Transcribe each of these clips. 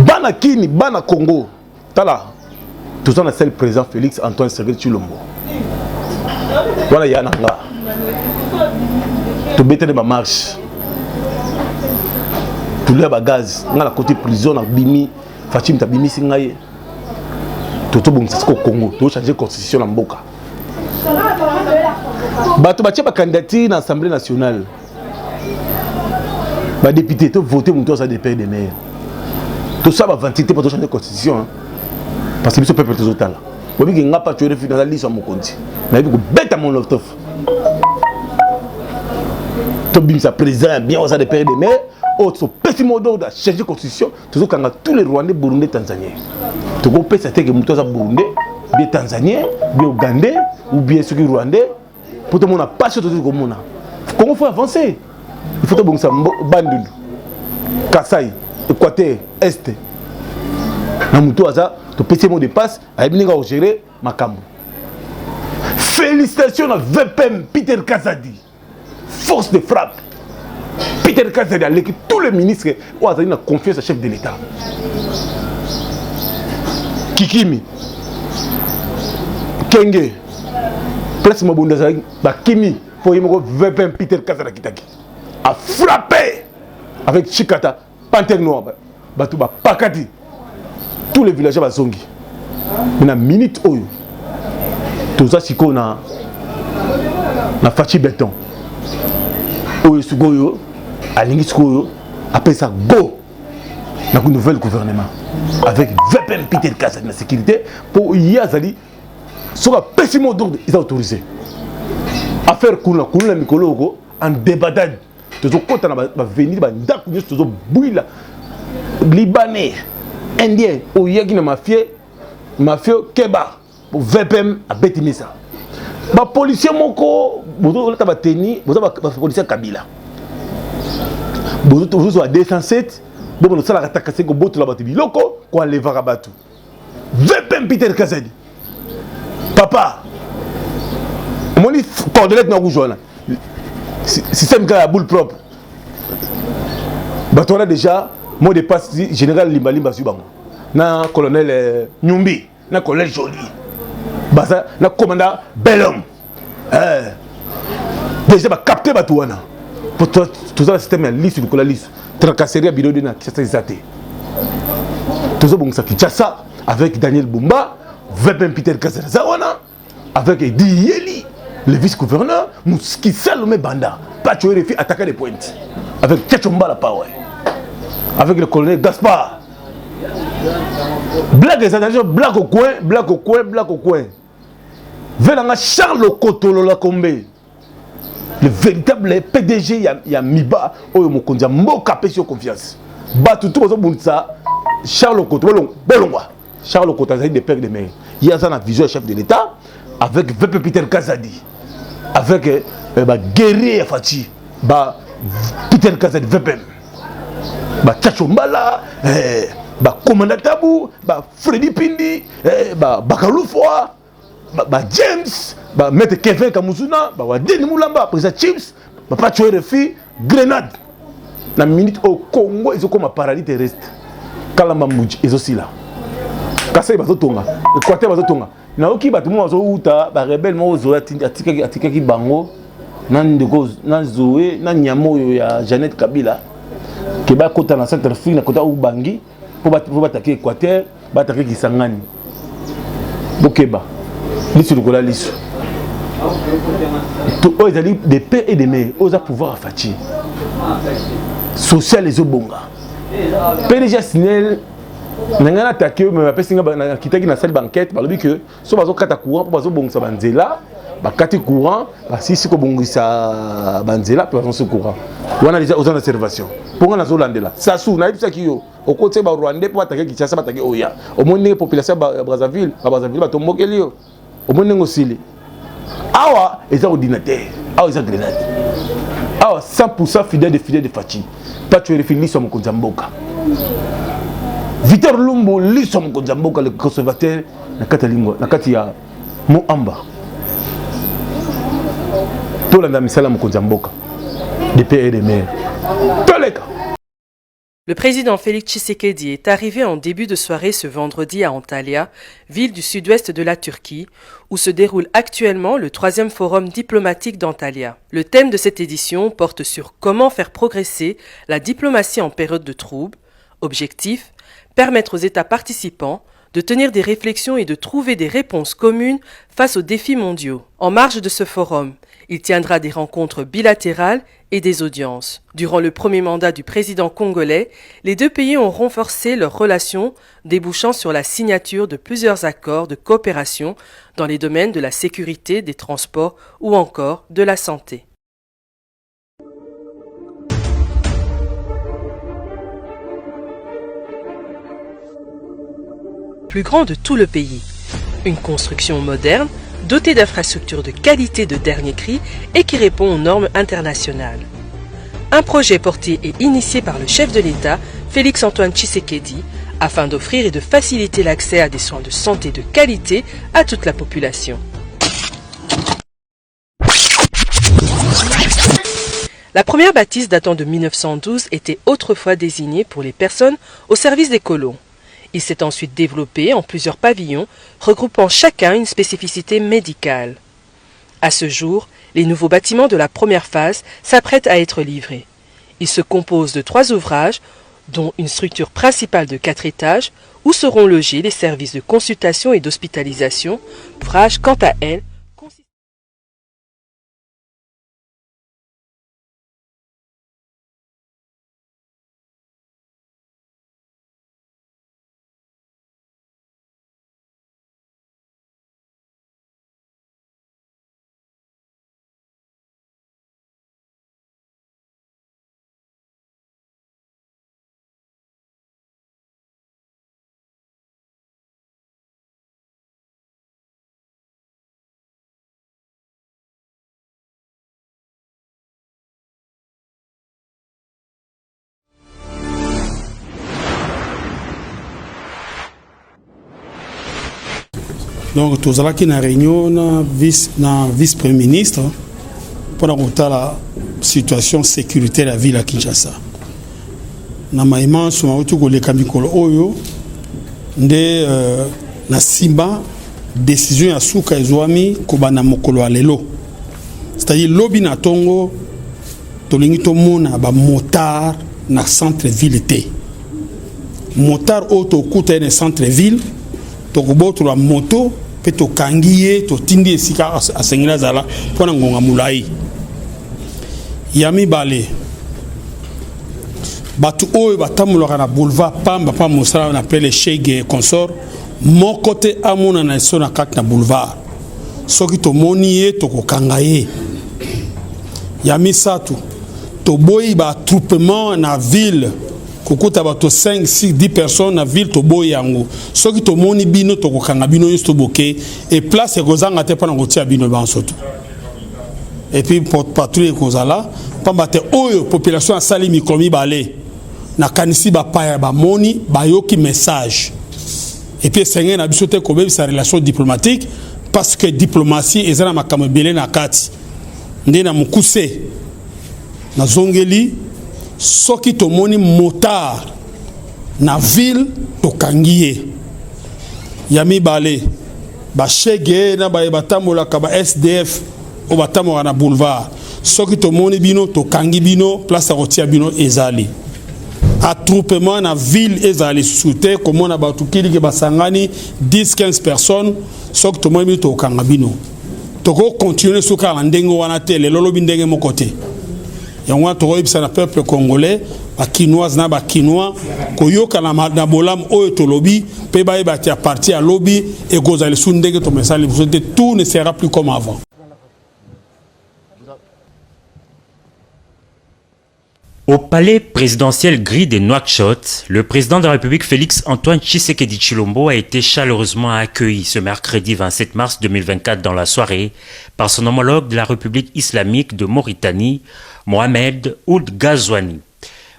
Bana Kini, Bana Congo. Tala. Tout ça, c'est le président Félix Antoine Tshisekedi Tshilombo. Voilà, il y a un anga. Tu bêtes de ma marche. Tu lèves à gaz. On a la côté prison, on a bimi. Fatim, tu as bimi singaye. Tu as bon, c'est au Congo. Tu as changé la constitution en Mboka. Tu as une candidature dans l'Assemblée nationale. Les députés, tu as voté pour ça des pères de maires. Tout ça va vanter pour changer la constitution. Parce que le peuple est total. Je ne sais pas si tu as dans la liste de mon compte. Mais je vais bête à mon loft. Tu as président, bien aux des pères de maires. Autres petits mots de changer la constitution. Tu as tous les Rwandais, Burundais, Tanzaniens. Tu as compris que tu as Burundais, bien Tanzaniens, bien Ougandais, ou bien ceux qui sont Rwandais. Pour tout le monde, pas sûr de tout le monde. Comment il faut avancer? Il faut que tu aies Bandung, Kassai, Équateur, Est. Tu petit mot de passe, à gérer ma cambo. Félicitations à VPM Peter Kazadi, force de frappe. Peter Kazadi, avec tous les ministres qui ont confiance au chef de l'État. Kikimi, Kenge, place Mabundazari, Kimi, pour y VPM Peter Kazadi Kitaki. A frappé avec Chikata, Panthère Noire, Batouba, Pakati. Tous les villageois bazongi. Mais na minute oyo. Toza siko na fachi béton. Oyo sugoyo, alingi sugoyo, après ça go. Na nouvel gouvernement avec VPM Peter Kazadi na sécurité pour y azali soka pessimo d'ordre ils autorisé. Affaire kuna la mikolo en débandade. Tozo kota na ba venir ba ndaku nyos tozo bouila libanais Indien, ou yaki na mafia Keba, pour VPM à Betimisa. Les policiers moko, vous avez teni, vous avez policier Kabila. Vous avez 207, vous avez attaqué que botu la batibi loko, quoi les varabatu. VPM Peter Kazadi. Papa, mon coordonnée na rougeona. Système qui a boule propre. On a déjà moi de passe général Limbalimba Subango. Na colonel Nyumbi, na colonel Joly. Basa na commandant Bellum. Déjà ba capter batouana. Pour tout ça le système liste de la liste. Tracasserie à bidon de na Kinshasa Zate. Tout ça bon ça Kinshasa avec Daniel Bumba, VPM Peter Kazadi Zawana avec Edi Yeli, le vice-gouverneur, Mouski Salomé Banda, pas tuer les filles attaquer les pointes. Avec Tchachomba la power. Avec le colonel Gaspard. Blague des analyses, blague au coin, blague au coin, blague au coin. Venanga Charles Kotolo la Kombe. Le véritable PDG, il y a Miba, Oyo Mokondia, Moka Pesio Confiance. Batu tout le monde ça. Charles Kotolo, Belongwa. Charles Kotolo, des pères de mères. Il y a ça dans la vision chef de l'État. Avec VP Peter Kazadi. Avec Guerrier Fati. Peter Kazadi, VPM. Tchachombala, Commandant Tabou, Freddy Pindi, Bakalufwa, James, Maître Kevin Kamuzuna, Wadeni Moulamba, Président Chips, Pacho RFI, Grenade. La minute au Congo, ils ont comme un paradis terrestre. Kalamba Mouji, ils sont aussi là. Kassai Bazotonga, Équateur Bazotonga. Naoki Batoumo Bazouta, Rebelle Mozo, Atikaki Bango, Nandego, Nanzoé, Nanyamo, Jeannette Kabila. Qui va côté dans centre fille na côté Ubangi pour attaquer Équateur, va attaquer Kisangani. Bokeba. Lisu de la lisu. Tout ils allaient des pères et des mères, aux pouvoir affacher. Social les obonga. PDG Sinel n'a attaqué mais après singa na kitaki na salle banquette par le que so bazo kata courant pour bazo bongisa banzela. Bakati courant, si c'est comme ça, banzela, puis on se courant. On a déjà aux observations. Pour nous Hollande là, ça sous, na ça qui yo. Au côté ba Rwandais pour attaquer Kinshasa, attaquer Oya. Au moins les populations Brazzaville, ba tomboke lio. Au moins ngosili. Awa, ils ont ordinateur. Awa ils ont grenade. Awa 100% fidèle de Fati. Pas tu réfléchis sur mon Konzamboka. Victor Lumbo lit sur mon Konzamboka le conservateur na Katalingo, na Katia Mo Amba. Tout le monde a mis ça dans mon Konzamboka. Des pères et des mères. Tous les cas. Le président Félix Tshisekedi est arrivé en début de soirée ce vendredi à Antalya, ville du sud-ouest de la Turquie, où se déroule actuellement le 3e forum diplomatique d'Antalya. Le thème de cette édition porte sur comment faire progresser la diplomatie en période de troubles. Objectif, permettre aux États participants de tenir des réflexions et de trouver des réponses communes face aux défis mondiaux. En marge de ce forum, il tiendra des rencontres bilatérales et des audiences. Durant le premier mandat du président congolais, les deux pays ont renforcé leurs relations, débouchant sur la signature de plusieurs accords de coopération dans les domaines de la sécurité, des transports ou encore de la santé. Plus grand de tout le pays. Une construction moderne, dotée d'infrastructures de qualité de dernier cri et qui répond aux normes internationales. Un projet porté et initié par le chef de l'État, Félix-Antoine Tshisekedi, afin d'offrir et de faciliter l'accès à des soins de santé de qualité à toute la population. La première bâtisse datant de 1912 était autrefois désignée pour les personnes au service des colons. Il s'est ensuite développé en plusieurs pavillons, regroupant chacun une spécificité médicale. À ce jour, les nouveaux bâtiments de la première phase s'apprêtent à être livrés. Ils se composent de 3 ouvrages, dont une structure principale de 4 étages, où seront logés les services de consultation et d'hospitalisation. L'ouvrage, quant à elle, consiste... Donc, tous allons qui na réunion na vice-premier ministre pour la situation sécuritaire de la ville à Kinshasa. Na maïman suma utu ko le kamikolo oyo nde na simba décision ya suka ezwami ko bana mokolo alelo. C'est-à-dire lobi na tongo tolingi to mona ba motard na centre ville té. Motard auto kuta na centre ville to kuboto la moto pe to kangiye to tindi esika asengela zala pona ngonga mulai yami bale batu oyo batamulaka na boulevard pamba pa mosala na appelle Chege consort mon côté amona na sona kati na boulevard soki to moni ye to kokanga ye yami satu to boyi ba attroupement na ville kokuta bato 5, 6, 10 personnes na ville to boyi yango soki to moni bino to kokanga bino yesto boke et place ekozanga te pona kotia bino bansoto et puis porte patrouille kozala pamba te oyo population asali mikomi balé na kanisi ba paya ba moni ba yoki message et puis sengé na biso te ko sa relation diplomatique parce que diplomatie ezana makambo belé na kati ndé na mukuse na zongeli soki to moni motard na ville to kangiye yami balé ba Chege na ba batambola ka ba SDF o batambola na boulevard soki to moni bino to kangi bino place a rotia bino ezali attroupement na ville ezali souté comme on a batukili ke basangani 10-15 personnes soki to moni bino to kanga bino to ko continuer suka ndengo wana te le lolo bindenge mo côté yango to oyebisa na peuple congolais ba kinoise na ba kinois koyoka na bolam oyo to lobi pe ba yeba tia parti à lobby et gozali sundenge to mesali tout ne sera plus comme avant. Au palais présidentiel gris de Nouakchott, le président de la République Félix-Antoine Tshisekedi Tshilombo a été chaleureusement accueilli ce mercredi 27 mars 2024 dans la soirée par son homologue de la République islamique de Mauritanie, Mohamed Ould Ghazouani.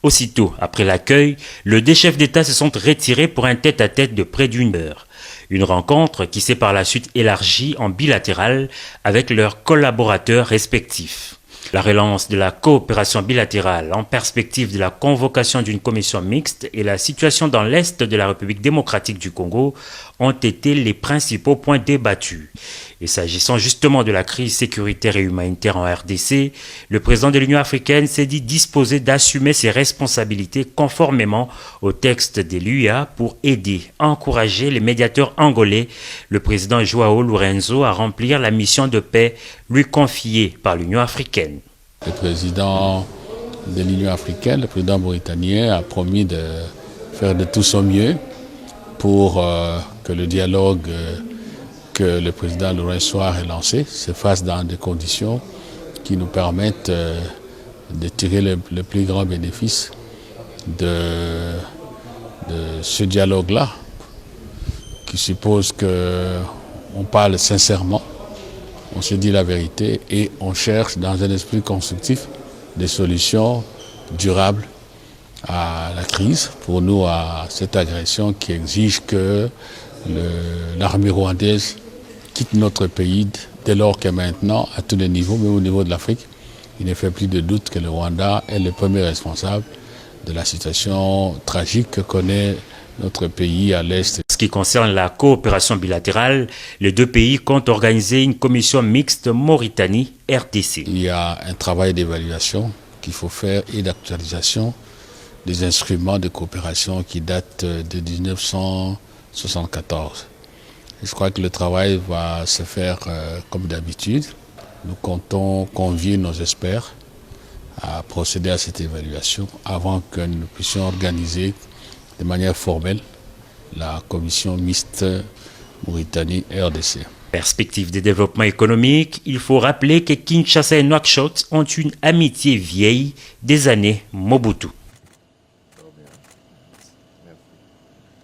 Aussitôt après l'accueil, les deux chefs d'État se sont retirés pour un tête-à-tête de près d'1 heure. Une rencontre qui s'est par la suite élargie en bilatéral avec leurs collaborateurs respectifs. La relance de la coopération bilatérale en perspective de la convocation d'une commission mixte et la situation dans l'Est de la République démocratique du Congo ont été les principaux points débattus. Et s'agissant justement de la crise sécuritaire et humanitaire en RDC, le président de l'Union africaine s'est dit disposé d'assumer ses responsabilités conformément au texte de l'UA pour aider, encourager les médiateurs angolais, le président Joao Lourenço, à remplir la mission de paix lui confiée par l'Union africaine. Le président de l'Union africaine, le président mauritanien, a promis de faire de tout son mieux pour que le dialogue que le président Lourenço a relancé se fasse dans des conditions qui nous permettent de tirer le plus grand bénéfice de ce dialogue-là, qui suppose qu'on parle sincèrement, on se dit la vérité et on cherche dans un esprit constructif des solutions durables à la crise, pour nous à cette agression qui exige que l'armée rwandaise quitte notre pays dès lors que maintenant, à tous les niveaux, même au niveau de l'Afrique, il ne fait plus de doute que le Rwanda est le premier responsable de la situation tragique que connaît notre pays à l'Est. Ce qui concerne la coopération bilatérale, les deux pays comptent organiser une commission mixte Mauritanie-RDC. Il y a un travail d'évaluation qu'il faut faire et d'actualisation des instruments de coopération qui datent de 1974. Je crois que le travail va se faire comme d'habitude. Nous comptons convier nos experts à procéder à cette évaluation avant que nous puissions organiser de manière formelle la commission mixte Mauritanie-RDC. Perspective de développement économique, il faut rappeler que Kinshasa et Nouakchott ont une amitié vieille des années Mobutu.